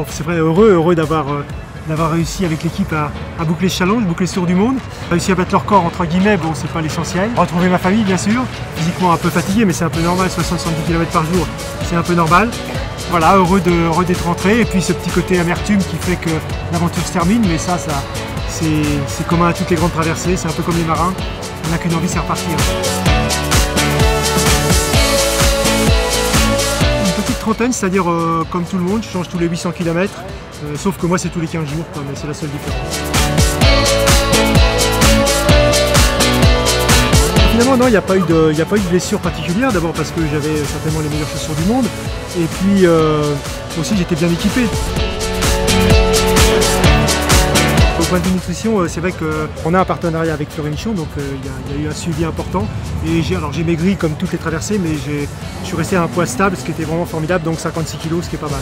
c'est vrai, heureux d'avoir réussi avec l'équipe à boucler ce challenge, boucler ce tour du monde. Réussi à battre leur corps entre guillemets, bon c'est pas l'essentiel. Retrouver ma famille bien sûr, physiquement un peu fatigué mais c'est un peu normal, 60-70 km par jour, c'est un peu normal. Voilà, heureux d'être rentré et puis ce petit côté amertume qui fait que l'aventure se termine, mais ça c'est commun à toutes les grandes traversées, c'est un peu comme les marins, on n'a qu'une envie, c'est repartir. Une petite trentaine, c'est-à-dire comme tout le monde, je change tous les 800 km, sauf que moi c'est tous les 15 jours, quoi, mais c'est la seule différence. Finalement non, il n'y a pas eu de blessure particulière, d'abord parce que j'avais certainement les meilleures chaussures du monde, et puis aussi j'étais bien équipé. Au point de vue nutrition, c'est vrai qu'on a un partenariat avec Fleury Michon, donc il y a eu un suivi important. Et j'ai maigri comme toutes les traversées, mais je suis resté à un poids stable, ce qui était vraiment formidable, donc 56 kg, ce qui est pas mal.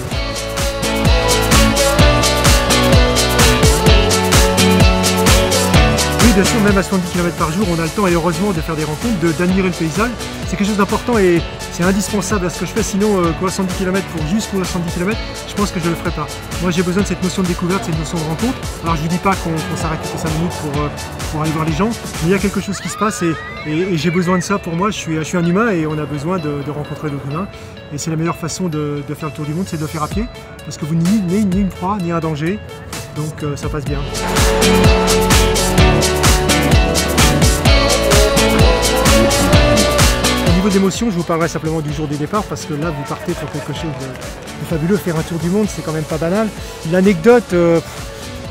Bien sûr, même à 70 km par jour, on a le temps et heureusement de faire des rencontres, d'admirer le paysage. C'est quelque chose d'important et c'est indispensable à ce que je fais, sinon courir 70 km pour juste courir 70 km, je pense que je ne le ferai pas. Moi j'ai besoin de cette notion de découverte, cette notion de rencontre. Alors je ne vous dis pas qu'on s'arrête toutes les 5 minutes pour aller voir les gens, mais il y a quelque chose qui se passe et j'ai besoin de ça pour moi. Je suis un humain et on a besoin de rencontrer d'autres humains. Et c'est la meilleure façon de faire le tour du monde, c'est de le faire à pied, parce que vous n'avez ni une proie, ni un danger, donc ça passe bien. Au niveau d'émotion, je vous parlerai simplement du jour du départ parce que là vous partez pour quelque chose de fabuleux. Faire un tour du monde, c'est quand même pas banal. L'anecdote,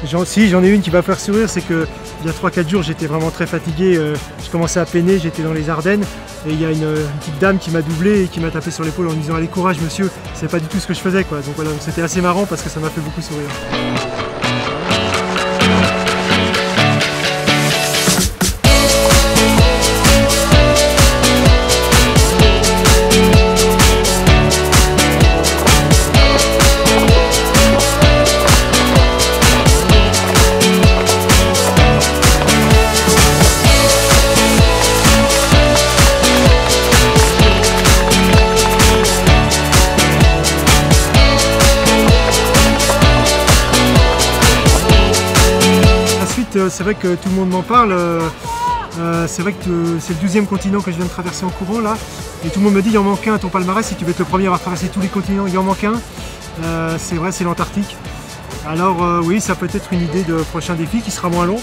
j'en ai une qui va faire sourire, c'est que il y a 3-4 jours j'étais vraiment très fatigué, je commençais à peiner, j'étais dans les Ardennes et il y a une petite dame qui m'a doublé et qui m'a tapé sur l'épaule en me disant allez courage monsieur, c'est pas du tout ce que je faisais quoi. Donc voilà, c'était assez marrant parce que ça m'a fait beaucoup sourire. C'est vrai que tout le monde m'en parle, c'est vrai que c'est le 12e continent que je viens de traverser en courant là, et tout le monde me dit il en manque un à ton palmarès, si tu veux être le premier à avoir traversé tous les continents, il en manque un, c'est vrai, c'est l'Antarctique. Alors oui, ça peut être une idée de prochain défi qui sera moins long.